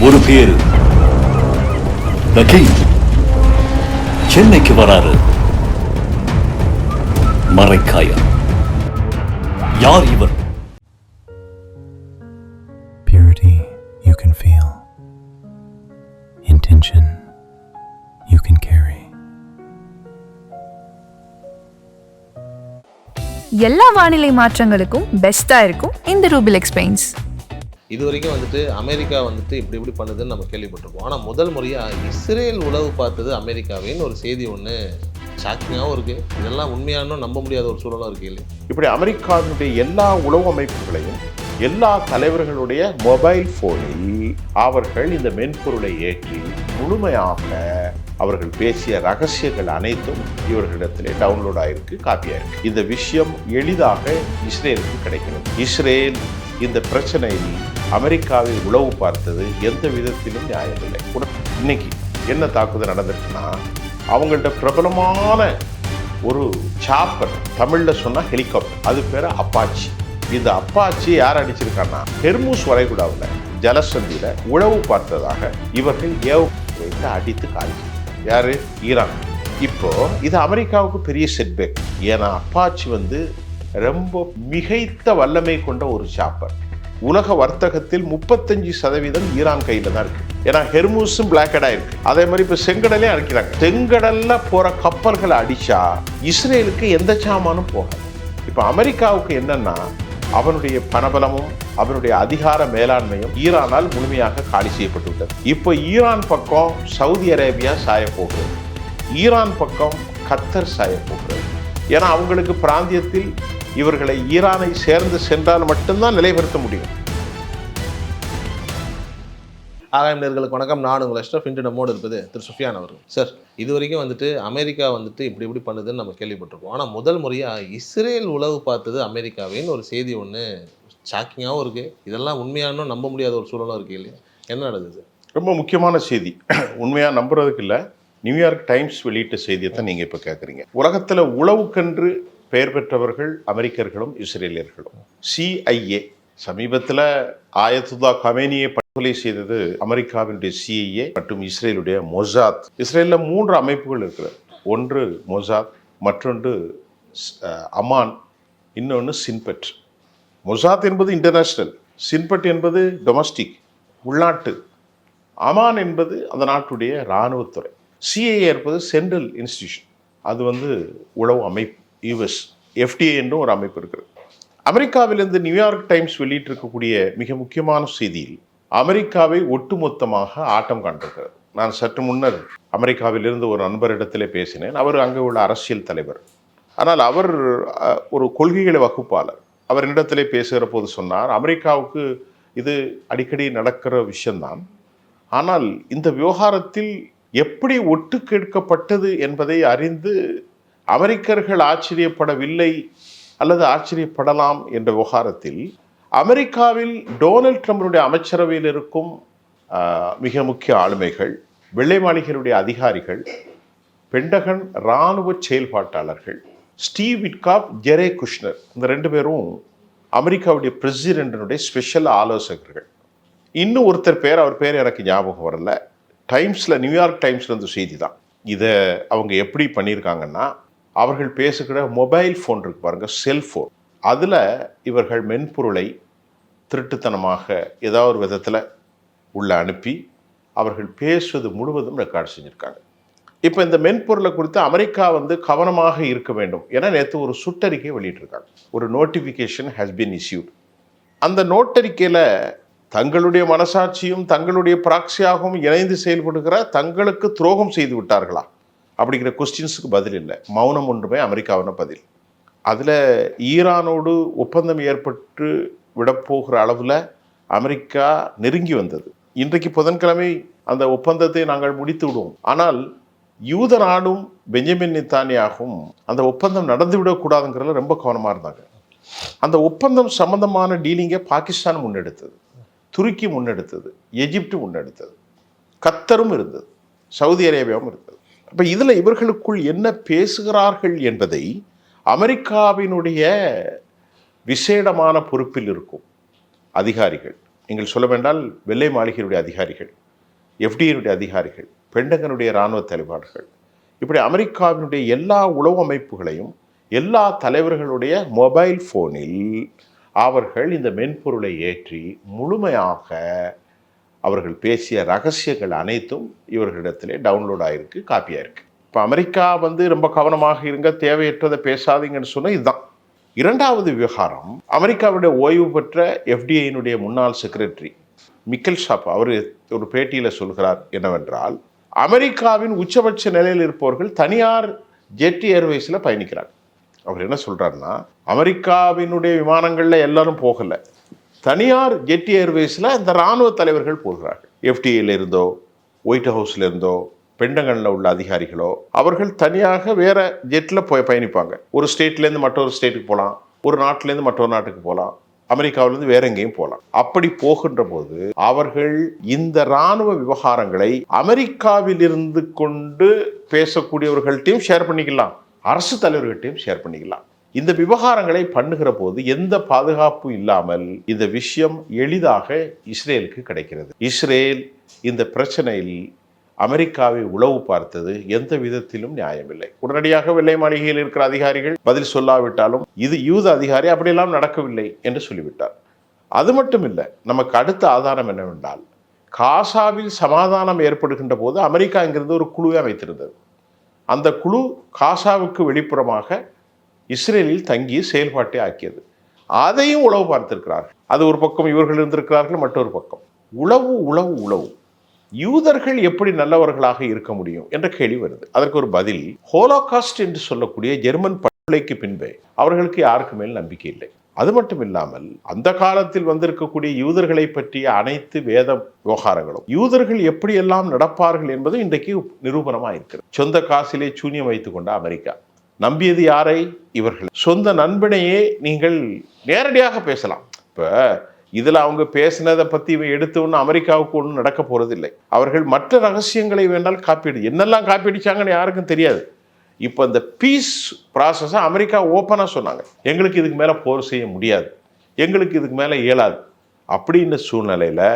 ஒரு பேரு The King சென்னைக்கு வராரு. மரைக்காயர். யார் இவர்? Purity you can feel. Intention you can carry. எல்லா வானிலை மாற்றங்களுக்கும் பெஸ்டா இருக்கும் இந்த ரூபிலெக்ஸ் பெயிண்ட்ஸ். இது வரைக்கும் அமெரிக்கா இப்படி பண்ணுதுன்னு நம்ம கேள்விப்பட்டிருக்கோம். ஆனால் முதல் முறையாக இஸ்ரேல் உளவு பார்த்தது அமெரிக்காவின்னு ஒரு செய்தி ஒன்று ஷாக்கிங்காகவும் இருக்குது. இதெல்லாம் உண்மையான நம்ப முடியாத ஒரு சூழலும் இருக்குது இல்லை? இப்படி அமெரிக்காவினுடைய எல்லா உளவு அமைப்புகளையும் எல்லா தலைவர்களுடைய மொபைல் போனில் அவர்கள் இந்த மென்பொருளை ஏற்றி முழுமையாக அவர்கள் பேசிய ரகசியங்கள் அனைத்தும் இவர்களிடத்திலே டவுன்லோட் ஆயிருக்கு, காப்பி ஆயிருக்கு. இந்த விஷயம் எளிதாக இஸ்ரேலுக்கு கிடைக்கிறது. இஸ்ரேல் இந்த பிரச்சனையில் அமெரிக்காவை உளவு பார்த்தது எந்த விதத்திலும் நியாயமில்லை. இன்னைக்கு என்ன தாக்குதல் நடந்திருக்குன்னா, அவங்கள்ட்ட பிரபலமான ஒரு சாப்பர், தமிழ்ல சொன்னா ஹெலிகாப்டர், அது பேரு அப்பாச்சி. இந்த அப்பாச்சி யார் அடிச்சிருக்காங்கன்னா, ஹெர்மூஸ் வளைகுடாவில் ஜலசந்தியில உளவு பார்த்ததாக இவர்கள் வைத்து அடித்து காய்ச்சி. யாரு? ஈரான். இப்போ இது அமெரிக்காவுக்கு பெரிய செட்பேக். ஏன்னா அப்பாச்சி ரொம்ப மிகைத்த வல்லமை கொண்ட ஒரு சாப்பர். உலக வர்த்தகத்தில் 35% ஈரான் கையில தான் இருக்கு. ஏன்னா ஹெர்மூஸும் பிளாக்கடா இருக்கு. அதே மாதிரி இப்ப செங்கடலே அடிக்கிறாங்க. செங்கடல்ல போற கப்பல்களை அடிச்சா இஸ்ரேலுக்கு எந்த சாமானும் போகாது. இப்ப அமெரிக்காவுக்கு என்னன்னா, அவனுடைய பணபலமும் அவனுடைய அதிகார மேலாண்மையும் ஈரானால் முழுமையாக காலி செய்யப்பட்டு விட்டது. இப்போ ஈரான் பக்கம் சவுதி அரேபியா சாய போகிறது, ஈரான் பக்கம் கத்தர் சாய போகிறது. ஏன்னா அவங்களுக்கு பிராந்தியத்தில் இவர்களை ஈரானை சேர்ந்து சென்றால் மட்டும்தான் நிலைப்படுத்த முடியும். ஆகாயம் நேயர்களுக்கு வணக்கம். நான் உங்கள் அஷ்ரஃப். இன்று நம்மோடு இருப்பது திரு சுஃபியான் அவர்கள். சார், இது வரைக்கும் அமெரிக்கா இப்படி பண்ணுதுன்னு நம்ம கேள்விப்பட்டிருக்கோம். ஆனால் முதல் முறையாக இஸ்ரேல் உளவு பார்த்தது அமெரிக்காவின்னு ஒரு செய்தி ஒன்று ஷாக்கிங்காகவும் இருக்குது. இதெல்லாம் உண்மையான நம்ப முடியாத ஒரு சூழலும் இருக்குது இல்லையா? என்ன நடக்குது? ரொம்ப முக்கியமான செய்தி. உண்மையாக நம்புறதுக்கு இல்லை. நியூயார்க் டைம்ஸ் வெளியிட்ட செய்தியை தான் நீங்கள் இப்போ கேட்குறீங்க. உலகத்தில் உளவுக்கென்று பெயர் பெற்றவர்கள் அமெரிக்கர்களும் இஸ்ரேலியர்களும். CIA சமீபத்தில் ஆயத்துல்லா கமேனியை படுகொலை செய்தது அமெரிக்காவினுடைய CIA மற்றும் இஸ்ரேலுடைய மொசாத். இஸ்ரேலில் 3 அமைப்புகள் இருக்கிறது. ஒன்று மொசாத், மற்றொன்று அமான், இன்னொன்று சின்பெட். மொசாத் என்பது இன்டர்நேஷ்னல், சின்பெட் என்பது டொமஸ்டிக், உள்நாட்டு. அமான் என்பது அந்த நாட்டுடைய இராணுவத்துறை. CIA இருப்பது சென்ட்ரல் இன்ஸ்டிடியூஷன், அது உளவு அமைப்பு. US FDA என்றும் ஒரு அமைப்பு இருக்கிறது. அமெரிக்காவிலிருந்து நியூயார்க் டைம்ஸ் வெளியிட்டிருக்கக்கூடிய மிக முக்கியமான செய்தியில் அமெரிக்காவை ஒட்டுமொத்தமாக ஆட்டம் காண்பிருக்கிறது. நான் சற்று முன்னர் அமெரிக்காவிலிருந்து ஒரு நண்பரிடத்திலே பேசினேன். அவர் அங்கே உள்ள அரசியல் தலைவர். ஆனால் அவர் ஒரு கொள்கைகளை வகுப்பாளர். அவர் என்னிடத்திலே பேசுகிற போது சொன்னார், அமெரிக்காவுக்கு இது அடிக்கடி நடக்கிற விஷயம்தான், ஆனால் இந்த விவகாரத்தில் எப்படி ஒட்டு கேட்கப்பட்டது என்பதை அறிந்து அமெரிக்கர்கள் ஆச்சரியப்படவில்லை அல்லது ஆச்சரியப்படலாம் என்ற விவகாரத்தில் அமெரிக்காவில் டொனால்ட் ட்ரம்புடைய அமைச்சரவையில் இருக்கும் மிக முக்கிய ஆளுமைகள், வெள்ளை மாளிகையுடைய அதிகாரிகள், பென்டகன் இராணுவ செயல்பாட்டாளர்கள், ஸ்டீவ் விட்காப், ஜெரே குஷ்னர், இந்த 2 பேரும் அமெரிக்காவுடைய பிரசிடென்டினுடைய ஸ்பெஷல் ஆலோசகர்கள். இன்னும் ஒருத்தர் பேர், அவர் பேர் எனக்கு ஞாபகம் வரல. டைம்ஸில், நியூயார்க் டைம்ஸில் இந்த செய்தி தான். இதை அவங்க எப்படி பண்ணியிருக்காங்கன்னா, அவர்கள் பேசுகிற மொபைல் ஃபோன் இருக்கு பாருங்க, செல்ஃபோன், அதில் இவர்கள் மென்பொருளை திருட்டுத்தனமாக ஏதாவது ஒரு விதத்தில் உள்ள அனுப்பி அவர்கள் பேசுவது முழுவதும் ரெக்கார்ட் செஞ்சுருக்காங்க. இப்போ இந்த மென்பொருளை குறித்து அமெரிக்கா கவனமாக இருக்க வேண்டும் என நேற்று ஒரு சுற்றறிக்கை வெளியிட்டிருக்காங்க. ஒரு நோட்டிஃபிகேஷன் ஹேஸ் பீன் இஸ்யூட். அந்த நோட்டறிக்கையில் தங்களுடைய மனசாட்சியும் தங்களுடைய பிராக்சியாகவும் இணைந்து செயல்படுகிற தங்களுக்கு துரோகம் செய்து விட்டார்களா அப்படிங்கிற கொஸ்டின்ஸுக்கு பதில் இல்லை. மௌனம் ஒன்றுமே அமெரிக்காவின பதில். அதில் ஈரானோடு ஒப்பந்தம் ஏற்பட்டு விடப்போகிற அளவில் அமெரிக்கா நெருங்கி வந்தது. இன்றைக்கு புதன்கிழமை அந்த ஒப்பந்தத்தை நாங்கள் முடித்து விடுவோம். ஆனால் யூத நாடும் பெஞ்சமின் நெத்தன்யாகும் அந்த ஒப்பந்தம் நடந்துவிடக்கூடாதுங்கிறதுல ரொம்ப கவனமாக இருந்தாங்க. அந்த ஒப்பந்தம் சம்பந்தமான டீலிங்கை பாகிஸ்தான் முன்னெடுத்தது, துருக்கி முன்னெடுத்தது, எஜிப்து முன்னெடுத்தது, கத்தரும் இருந்தது, சவுதி அரேபியாவும் இருந்தது. அப்போ இதில் இவர்களுக்குள் என்ன பேசுகிறார்கள் என்பதை அமெரிக்காவினுடைய விசேடமான பொறுப்பில் இருக்கும் அதிகாரிகள் நீங்கள் சொல்ல வேண்டால் வெள்ளை மாளிகையுடைய அதிகாரிகள், எஃப்டிஏனுடைய அதிகாரிகள், பெண்டகனுடைய இராணுவ தலைவர்கள், இப்படி அமெரிக்காவினுடைய எல்லா உளவு அமைப்புகளையும் எல்லா தலைவர்களுடைய மொபைல் ஃபோனில் அவர்கள் இந்த மென்பொருளை ஏற்றி முழுமையாக அவர்கள் பேசிய ரகசியங்கள் அனைத்தும் இவர்களிடத்திலே டவுன்லோட் ஆகிருக்கு, காப்பி ஆயிருக்கு. இப்போ அமெரிக்கா ரொம்ப கவனமாக இருங்க, தேவையற்றதை பேசாதீங்கன்னு சொன்னால் இதுதான். இரண்டாவது விவகாரம், அமெரிக்காவுடைய ஓய்வு பெற்ற எஃப்டிஐனுடைய முன்னாள் செக்ரட்டரி மிக்கல் ஷாப் அவர் ஒரு பேட்டியில் சொல்கிறார் என்னவென்றால், அமெரிக்காவின் உச்சபட்ச நிலையில் இருப்பவர்கள் தனியார் ஜெட் ஏர்வேஸில் பயணிக்கிறாங்க. அவர் என்ன சொல்கிறாருன்னா, அமெரிக்காவினுடைய விமானங்களில் எல்லாரும் போகலை, தனியார் ஜெட் ஏர்வேஸில் இந்த இராணுவ தலைவர்கள் போகிறார்கள். எஃப்டிஏல இருந்தோ ஒயிட் ஹவுஸில் இருந்தோ பெண்டகனில் உள்ள அதிகாரிகளோ அவர்கள் தனியாக வேற ஜெட்டில் போய் பயணிப்பாங்க. ஒரு ஸ்டேட்லேருந்து மற்றொரு ஸ்டேட்டுக்கு போகலாம், ஒரு நாட்டிலேருந்து மற்றொரு நாட்டுக்கு போகலாம், அமெரிக்காவிலிருந்து வேற எங்கேயும் போகலாம். அப்படி போகின்ற போது அவர்கள் இந்த இராணுவ விவகாரங்களை அமெரிக்காவில் இருந்து கொண்டு பேசக்கூடியவர்கள்ட்டையும் ஷேர் பண்ணிக்கலாம், அரசு தலைவர்கள்ட்டையும் ஷேர் பண்ணிக்கலாம். இந்த விவகாரங்களை பண்ணுகிற போது எந்த பாதுகாப்பும் இல்லாமல் இந்த விஷயம் எளிதாக இஸ்ரேலுக்கு கிடைக்கிறது. இஸ்ரேல் இந்த பிரச்சனையில் அமெரிக்காவை உளவு பார்த்தது எந்த விதத்திலும் நியாயமில்லை. உடனடியாக வெள்ளை மாளிகையில் இருக்கிற அதிகாரிகள் பதில் சொல்லாவிட்டாலும் இது யூத அதிகாரி அப்படியெல்லாம் நடக்கவில்லை என்று சொல்லிவிட்டார். அது மட்டும் இல்லை, நமக்கு அடுத்த ஆதாரம் என்னவென்றால், காசாவில் சமாதானம் ஏற்படுகின்ற போது அமெரிக்கா இங்கிருந்து ஒரு குழுவை அமைத்திருந்தது. அந்த குழு காசாவுக்கு வெளிப்புறமாக இஸ்ரேலில் தங்கி செயல்பாட்டை ஆக்கியது. அதையும் உளவு பார்த்திருக்கிறார்கள். அது ஒரு பக்கம் இவர்கள் இருந்திருக்கிறார்கள், மற்றொரு பக்கம் உளவு உளவு உளவு. யூதர்கள் எப்படி நல்லவர்களாக இருக்க முடியும் என்ற கேள்வி வருது. அதற்கு ஒரு பதில், ஹோலோகாஸ்ட் என்று சொல்லக்கூடிய ஜெர்மன் படுகொலைக்கு பின்பே அவர்களுக்கு யாருக்கு மேல் நம்பிக்கை இல்லை. அது மட்டும் இல்லாமல் அந்த காலத்தில் வந்திருக்கக்கூடிய யூதர்களை பற்றிய அனைத்து வேத விவகாரங்களும் யூதர்கள் எப்படியெல்லாம் நடப்பார்கள் என்பது இன்றைக்கு நிரூபணமாக இருக்கிறது. சொந்த காசிலே சூன்யம் வைத்துக் கொண்ட அமெரிக்கா நம்பியது யாரை? இவர்கள். சொந்த நண்பனையே நீங்கள் நேரடியாக பேசலாம். இப்போ இதில் அவங்க பேசினதை பற்றி எடுத்தோன்னு அமெரிக்காவுக்கு ஒன்றும் நடக்க போகிறதில்லை. அவர்கள் மற்ற ரகசியங்களை வேண்டால் காப்பீடு, என்னெல்லாம் காப்பீடிச்சாங்கன்னு யாருக்கும் தெரியாது. இப்போ இந்த பீஸ் ப்ராசஸை அமெரிக்கா ஓப்பனாக சொன்னாங்க, எங்களுக்கு இதுக்கு மேலே போர் செய்ய முடியாது, எங்களுக்கு இதுக்கு மேலே இயலாது. அப்படின்ற சூழ்நிலையில்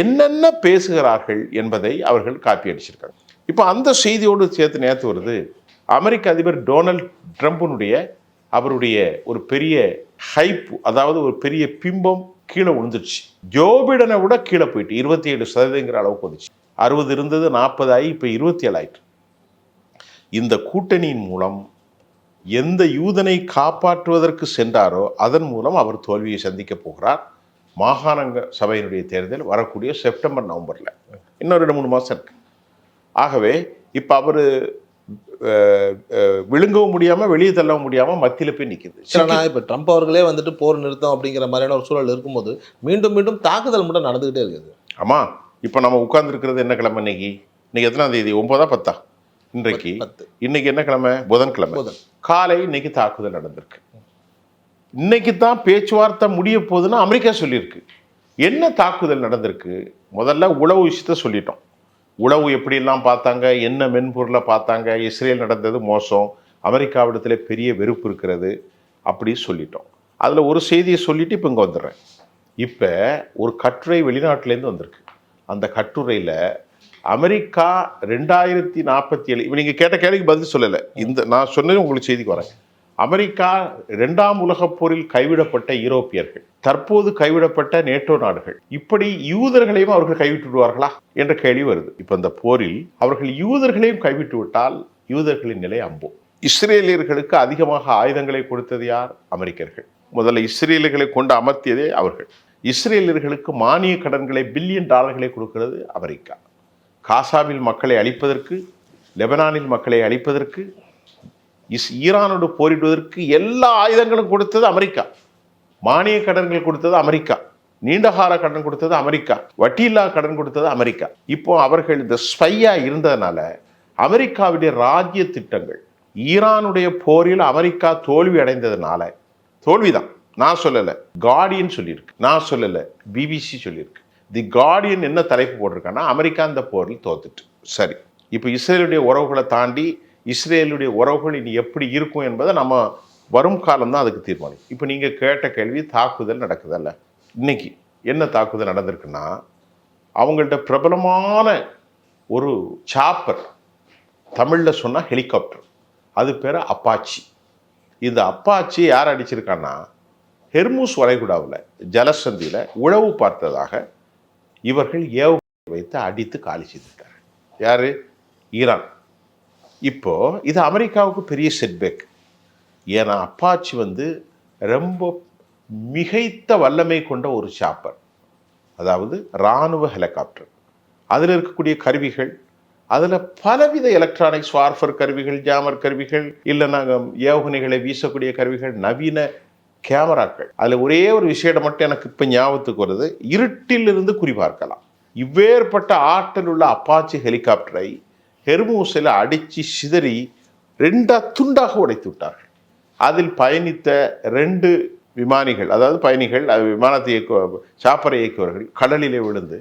என்னென்ன பேசுகிறார்கள் என்பதை அவர்கள் காப்பி அடிச்சிருக்காங்க. இப்போ அந்த செய்தியோடு சேர்த்து நேற்று வருது, அமெரிக்க அதிபர் டொனால்ட் ட்ரம்ப்பினுடைய அவருடைய ஒரு பெரிய ஹைப், அதாவது ஒரு பெரிய பிம்பம் கீழே விழுந்துருச்சு. ஜோ பிடனை விட கீழே போயிட்டு 27% அளவுக்கு வந்துச்சு. 60 இருந்தது, 40 ஆகி இப்போ 27 ஆயிட்டு. இந்த கூட்டணியின் மூலம் எந்த யூதனை காப்பாற்றுவதற்கு சென்றாரோ அதன் மூலம் அவர் தோல்வியை சந்திக்க போகிறார். மாகாண சபையினுடைய தேர்தல் வரக்கூடிய செப்டம்பர் நவம்பரில் இன்னும் 2-3 மாதம் இருக்கு. ஆகவே இப்போ அவர் விழுங்கவும் முடியாமல் வெளியே தள்ளவும் முடியாமல் மத்தியில் போய் நிற்குது. இப்போ ட்ரம்ப் அவர்களே போர் நிறுத்தம் அப்படிங்கிற மாதிரியான ஒரு சூழல் இருக்கும்போது மீண்டும் மீண்டும் தாக்குதல் மட்டும் நடந்துகிட்டே இருக்குது. ஆமாம், இப்போ நம்ம உட்கார்ந்துருக்கிறது என்ன கிழமை? இன்னைக்கு எத்தனாம் தேதி? 9ஆ 10ஆ? இன்றைக்கு 10. இன்னைக்கு என்ன கிழமை? புதன்கிழமை. காலை இன்னைக்கு தாக்குதல் நடந்திருக்கு. இன்னைக்கு தான் பேச்சுவார்த்தை முடிய போகுதுன்னு அமெரிக்கா சொல்லியிருக்கு. என்ன தாக்குதல் நடந்திருக்கு? முதல்ல உளவு விஷயத்த சொல்லிட்டோம். உளவு எப்படியெல்லாம் பார்த்தாங்க, என்ன மென்பொருளை பார்த்தாங்க, இஸ்ரேல் நடந்தது மோசம், அமெரிக்காவிடத்தில் பெரிய வெறுப்பு இருக்கிறது, அப்படி சொல்லிட்டோம். அதில் ஒரு செய்தியை சொல்லிவிட்டு இப்போ இங்கே வந்துடுறேன். இப்போ ஒரு கட்டுரை வெளிநாட்டிலேருந்து வந்திருக்கு. அந்த கட்டுரையில் அமெரிக்கா 2047, இப்போ நீங்கள் கேட்ட கேள்விக்கு பதில் சொல்லலை, இந்த நான் சொன்னது உங்களுக்கு செய்திக்கு வரேன். அமெரிக்கா 2ஆம் உலகப் போரில் கைவிடப்பட்ட யூரோப்பியர்கள், தற்போது கைவிடப்பட்ட நேட்டோ நாடுகள், இப்படி யூதர்களையும் அவர்கள் கைவிட்டு விடுவார்களா என்ற கேள்வி வருது. இப்போ இந்த போரில் அவர்கள் யூதர்களையும் கைவிட்டு விட்டால் யூதர்களின் நிலை அம்போ. இஸ்ரேலியர்களுக்கு அதிகமாக ஆயுதங்களை கொடுத்தது யார்? அமெரிக்கர்கள். முதல்ல இஸ்ரேலியர்களை கொண்டு அமர்த்தியதே அவர்கள். இஸ்ரேலியர்களுக்கு மானிய கடன்களை $1 பில்லியன் கொடுக்கிறது அமெரிக்கா. காசாவில் மக்களை அழிப்பதற்கு, லெபனானில் மக்களை அழிப்பதற்கு, ஈரானோடு போரிடுவதற்கு எல்லா ஆயுதங்களும் கொடுத்தது அமெரிக்கா. மானிய கடன்கள் கொடுத்தது அமெரிக்கா, நீண்டகால கடன் கொடுத்தது அமெரிக்கா, வட்டியில்லா கடன் கொடுத்தது அமெரிக்கா. இப்போ அவர்கள் இந்த ஸ்பையா இருந்ததுனால அமெரிக்காவுடைய ராஜ்ய திட்டங்கள், ஈரானுடைய போரில் அமெரிக்கா தோல்வி அடைந்ததுனால, தோல்விதான் நான் சொல்லலை, கார்டியன் சொல்லியிருக்கு, நான் சொல்லலை, பிபிசி சொல்லியிருக்கு. தி கார்டியன் என்ன தலைப்பு போட்டிருக்கான்னா, அமெரிக்கா இந்த போரில் தோத்துட்டு. சரி, இப்போ இஸ்ரேலுடைய உறவுகளை தாண்டி இஸ்ரேலுடைய உறவுகள் இனி எப்படி இருக்கும் என்பதை நம்ம வரும் காலம்தான் அதுக்கு தீர்மானிக்கும். இப்போ நீங்கள் கேட்ட கேள்வி, தாக்குதல் நடக்குதல்ல, இன்னைக்கு என்ன தாக்குதல் நடந்திருக்குன்னா, அவங்கள்ட்ட பிரபலமான ஒரு சாப்பர், தமிழில் சொன்னால் ஹெலிகாப்டர், அது பேர் அப்பாச்சி. இந்த அப்பாச்சி யார் அடிச்சிருக்கான்னா, ஹெர்மூஸ் வளைகுடாவில் ஜலசந்தியில் உளவு பார்த்ததாக இவர்கள் ஏவுகணை வைத்து அடித்து காலி செய்திருக்காங்க. யார்? ஈரான். இப்போ இது அமெரிக்காவுக்கு பெரிய செட்பேக். ஏன்னா அப்பாச்சி ரொம்ப மிகைத்த வல்லமை கொண்ட ஒரு சாப்பர், அதாவது இராணுவ ஹெலிகாப்டர். அதில் இருக்கக்கூடிய கருவிகள், அதில் பலவித எலக்ட்ரானிக்ஸ், வார்ஃபர் கருவிகள், ஜாமர் கருவிகள், இல்லை நாங்கள் ஏவுகணைகளை வீசக்கூடிய கருவிகள், நவீன கேமராக்கள். அதில் ஒரே ஒரு விஷயம் மட்டும் எனக்கு இப்போ ஞாபகத்துக்கு வருது, இருட்டிலிருந்து குறிபார்க்கலாம். இவ்வேற்பட்ட ஆற்றல் உள்ள அப்பாச்சி ஹெலிகாப்டரை ஹெர்மூஸில் அடித்து சிதறி 2 துண்டாக உடைத்து விட்டார்கள். அதில் பயணித்த 2 விமானிகள், அதாவது பயணிகள், விமானத்தை சாப்பரை இயக்குவர்கள் கடலிலே விழுந்து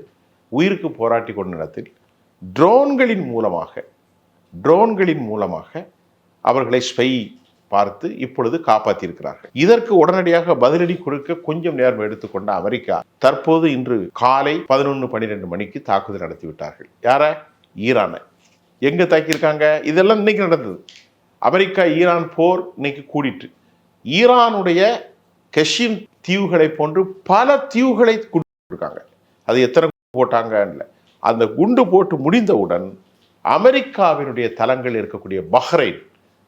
உயிருக்கு போராட்டி கொண்ட நேரத்தில் ட்ரோன்களின் மூலமாக அவர்களை ஸ்பை பார்த்து இப்பொழுது காப்பாற்றியிருக்கிறார்கள். இதற்கு உடனடியாக பதிலடி கொடுக்க கொஞ்சம் நேரம் எடுத்துக்கொண்ட அமெரிக்கா தற்போது இன்று காலை 11-12 மணிக்கு தாக்குதல் நடத்திவிட்டார்கள். யார? ஈரானை. எங்க தாக்கியிருக்காங்க? இதெல்லாம் இன்னைக்கு நடந்தது. அமெரிக்கா ஈரான் போர் இன்னைக்கு கூடிட்டு, ஈரானுடைய கெஷின் தீவுகளை போன்று பல தீவுகளை இருக்காங்க. அது எத்தனை போட்டாங்க இல்லை, அந்த குண்டு போட்டு முடிந்தவுடன் அமெரிக்காவினுடைய தளங்கள் இருக்கக்கூடிய பஹ்ரைன்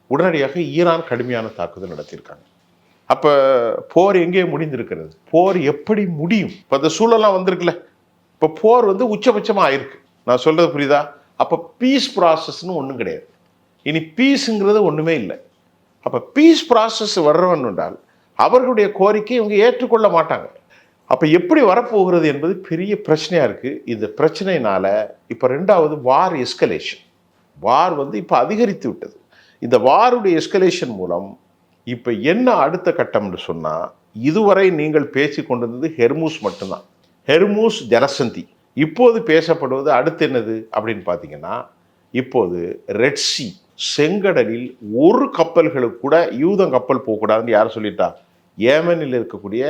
உடனடியாக ஈரான் கடுமையான தாக்குதல் நடத்தியிருக்காங்க. அப்போ போர் எங்கே முடிந்திருக்கிறது? போர் எப்படி முடியும்? இப்போ அந்த சூழலாம் வந்திருக்குல்ல, இப்போ போர் உச்சபட்சமாக ஆயிருக்கு. நான் சொல்றது புரியுதா? அப்போ பீஸ் ப்ராசஸ்ன்னு ஒன்றும் கிடையாது. இனி பீஸுங்கிறது ஒன்றுமே இல்லை. அப்போ பீஸ் ப்ராசஸ் வர்றவன் என்றால் அவர்களுடைய கோரிக்கை இவங்க ஏற்றுக்கொள்ள மாட்டாங்க. அப்போ எப்படி வரப்போகிறது என்பது பெரிய பிரச்சனையாக இருக்குது. இந்த பிரச்சனையினால் இப்போ 2வது வார் எஸ்கலேஷன். வார் இப்போ அதிகரித்து விட்டது. இந்த வாருடைய எஸ்கலேஷன் மூலம் இப்போ என்ன அடுத்த கட்டம்னு சொன்னால், இதுவரை நீங்கள் பேசி கொண்டிருந்தது ஹெர்மூஸ் மட்டும்தான், ஹெர்மூஸ் ஜலசந்தி. இப்போது பேசப்படுவது அடுத்து என்னது அப்படின்னு பார்த்தீங்கன்னா, இப்போது ரெட் சி, செங்கடலில் ஒரு கப்பல்களுக்கு கூட யூதன் கப்பல் போகக்கூடாதுன்னு யார் சொல்லிட்டா? ஏமனில் இருக்கக்கூடிய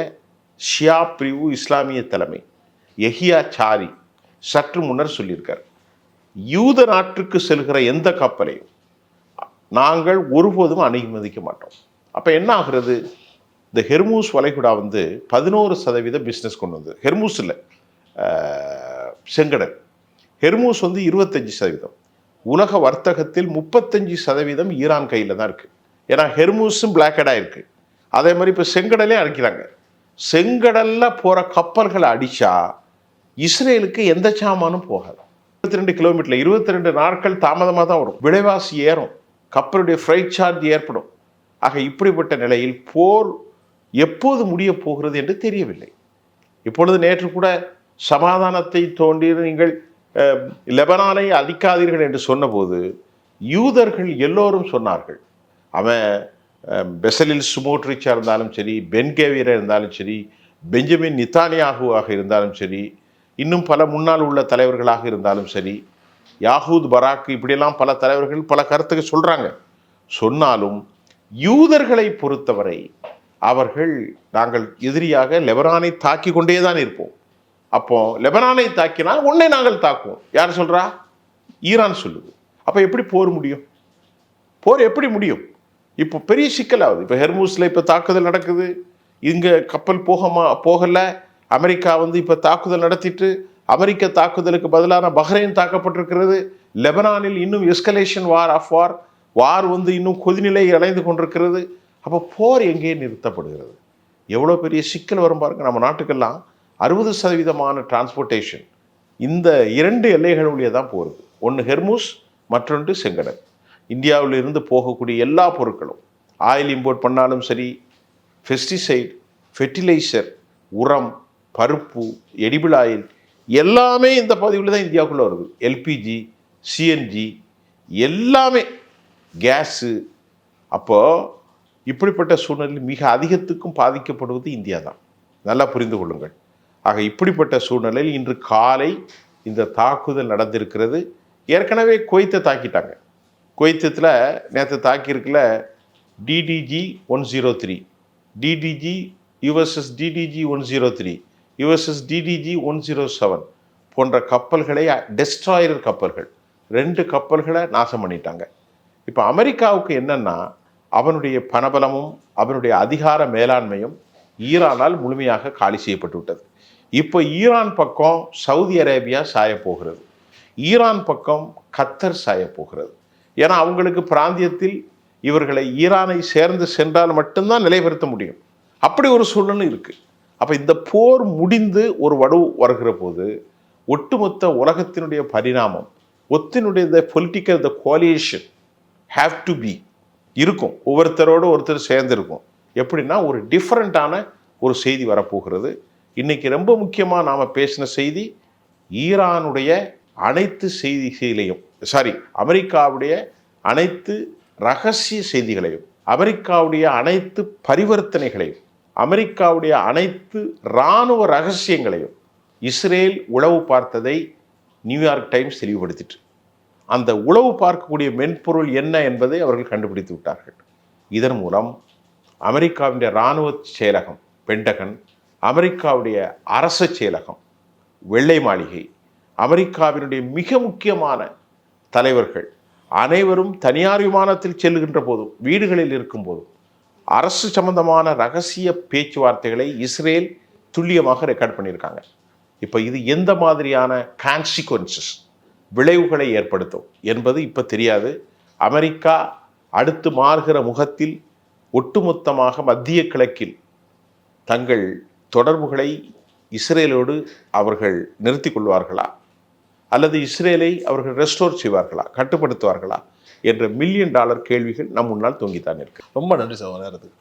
ஷியா பிரிவு இஸ்லாமிய தலைமை எஹியா சாரி சற்று முன்னர் சொல்லியிருக்கார். யூத நாட்டுக்கு செல்கிற எந்த கப்பலையும் நாங்கள் ஒருபோதும் அனுமதிக்க மாட்டோம். அப்போ என்ன ஆகிறது? இந்த ஹெர்மூஸ் வளைகுடா 11% பிஸ்னஸ் கொண்டு வந்தது. ஹெர்மூஸ் இல்லை, செங்கடல். ஹெர்மூஸ் 25%. உலக வர்த்தகத்தில் 35% ஈரான் கையில் தான் இருக்குது. ஏன்னா ஹெர்மூஸும் பிளாக்கடாக இருக்குது. அதே மாதிரி இப்போ செங்கடலே அடிக்கிறாங்க. செங்கடலில் போகிற கப்பல்களை அடித்தா இஸ்ரேலுக்கு எந்த சாமானும் போகாது. 22 கிலோமீட்டரில் 22 நாட்கள் தாமதமாக தான் வரும். விலைவாசி ஏறும், கப்பலுடைய ஃப்ரைட் சார்ஜ் ஏற்படும். ஆக இப்படிப்பட்ட நிலையில் போர் எப்போது முடிய போகிறது என்று தெரியவில்லை. இப்பொழுது நேற்று கூட சமாதானத்தை தோண்டி நீங்கள் லெபனானை அழிக்காதீர்கள் என்று சொன்னபோது யூதர்கள் எல்லோரும் சொன்னார்கள், அவன் பெசலில் சுமோட்ரிச்சாக இருந்தாலும் சரி, பென்கேவியராக இருந்தாலும் சரி, பெஞ்சமின் நித்தானியாகுவாக இருந்தாலும் சரி, இன்னும் பல முன்னால் உள்ள தலைவர்களாக இருந்தாலும் சரி, யாகூத் பராக், இப்படியெல்லாம் பல தலைவர்கள் பல கருத்துக்கு சொல்கிறாங்க. சொன்னாலும் யூதர்களை பொறுத்தவரை அவர்கள் நாங்கள் எதிரியாக லெபனானை தாக்கி கொண்டே தான் இருப்போம். அப்போ லெபனானை தாக்கினால் உன்னை நாங்கள் தாக்குவோம். யார் சொல்கிறா? ஈரான் சொல்லுது. அப்போ எப்படி போர் முடியும்? போர் எப்படி முடியும்? இப்போ பெரிய சிக்கலாகுது. இப்போ ஹெர்மூஸில் இப்போ தாக்குதல் நடக்குது, இங்கே கப்பல் போகலை. அமெரிக்கா இப்போ தாக்குதல் நடத்திட்டு, அமெரிக்க தாக்குதலுக்கு பதிலான பஹ்ரைன் தாக்கப்பட்டிருக்கிறது. லெபனானில் இன்னும் எஸ்கலேஷன் வார் இன்னும் கொதிநிலை அடைந்து கொண்டிருக்கிறது. அப்போ போர் எங்கே நிறுத்தப்படுகிறது? எவ்வளோ பெரிய சிக்கல் வரும் பாருங்க. நம்ம நாட்டுக்கெல்லாம் 60% டிரான்ஸ்போர்ட்டேஷன் இந்த 2 எல்லைகள் வழியே தான் போகிறது. ஒன்று ஹெர்மூஸ், மற்றொன்று செங்கடல். இந்தியாவில் இருந்து போகக்கூடிய எல்லா பொருட்களும், ஆயில் இம்போர்ட் பண்ணாலும் சரி, பெஸ்டிசைட், ஃபெர்டிலைசர், உரம், பருப்பு, எடிபிள் ஆயில் எல்லாமே இந்த பகுதியில் தான் இந்தியாவுக்குள்ளே வருது. எல்பிஜி, சிஎன்ஜி எல்லாமே, கேஸு. அப்போது இப்படிப்பட்ட சூழ்நிலையில் மிக அதிகத்துக்கும் பாதிக்கப்படுவது இந்தியா தான். நல்லா புரிந்து கொள்ளுங்கள். ஆக இப்படிப்பட்ட சூழ்நிலையில் இன்று காலை இந்த தாக்குதல் நடந்திருக்கிறது. ஏற்கனவே குவைத்தை தாக்கிட்டாங்க. குவைத்தில் நேற்று தாக்கியிருக்கல DDG-103, DDG USS DDG-103 USS DDG 107 போன்ற கப்பல்களை, டெஸ்ட்ராயர் கப்பல்கள் 2 கப்பல்களை நாசம் பண்ணிட்டாங்க. இப்போ அமெரிக்காவுக்கு என்னன்னா, அவனுடைய பணபலமும் அவனுடைய அதிகார மேலாண்மையும் ஈரானால் முழுமையாக காலி செய்யப்பட்டு விட்டது. இப்போ ஈரான் பக்கம் சவுதி அரேபியா சாயப்போகிறது, ஈரான் பக்கம் கத்தர் சாயப்போகிறது. ஏன்னா அவங்களுக்கு பிராந்தியத்தில் இவர்களை ஈரானை சேர்ந்து சென்றால் மட்டும்தான் நிலைநிறுத்த முடியும். அப்படி ஒரு சூழ்நிலை இருக்குது. அப்போ இந்த போர் முடிந்து ஒரு வடு வருகிற போது ஒட்டுமொத்த உலகத்தினுடைய பரிணாமம், ஒத்தினுடைய political coalition have to be இருக்கும், ஒவ்வொருத்தரோடு ஒருத்தர் சேர்ந்துருக்கும். எப்படின்னா ஒரு டிஃப்ரெண்ட்டான ஒரு செய்தி வரப்போகிறது. இன்னைக்கு ரொம்ப முக்கியமாக நாம் பேசின செய்தி, ஈரானுடைய அனைத்து செய்திகளையும், அமெரிக்காவுடைய அனைத்து ரகசிய செய்திகளையும், அமெரிக்காவுடைய அனைத்து பரிவர்த்தனைகளையும், அமெரிக்காவுடைய அனைத்து இராணுவ ரகசியங்களையும் இஸ்ரேல் உளவு பார்த்ததை நியூயார்க் டைம்ஸ் தெளிவுபடுத்திட்டு, அந்த உளவு பார்க்கக்கூடிய மென்பொருள் என்ன என்பதை அவர்கள் கண்டுபிடித்து விட்டார்கள். இதன் மூலம் அமெரிக்காவுடைய இராணுவ செயலகம் பென்டகன், அமெரிக்காவுடைய அரச செயலகம் வெள்ளை மாளிகை, அமெரிக்காவினுடைய மிக முக்கியமான தலைவர்கள் அனைவரும் தனியார் விமானத்தில் செல்லுகின்ற போதும், வீடுகளில் இருக்கும் போதும் அரசு சம்பந்தமான ரகசிய பேச்சுவார்த்தைகளை இஸ்ரேல் துல்லியமாக ரெக்கார்ட் பண்ணியிருக்காங்க. இப்போ இது எந்த மாதிரியான கான்சிக்வன்சஸ், விளைவுகளை ஏற்படுத்தும் என்பது இப்போ தெரியாது. அமெரிக்கா அடுத்து மாறுகிற முகத்தில் ஒட்டுமொத்தமாக மத்திய கிழக்கில் தங்கள் தொடர்புகளை இஸ்ரேலோடு அவர்கள் நிறுத்தி கொள்வார்களா, அல்லது இஸ்ரேலை அவர்கள் ரெஸ்டோர் செய்வார்களா, கட்டுப்படுத்துவார்களா என்ற $1 மில்லியன் கேள்விகள் நம் முன்னால் தொங்கித்தான் இருக்கு. ரொம்ப நன்றி சார் நேரத்துக்கு.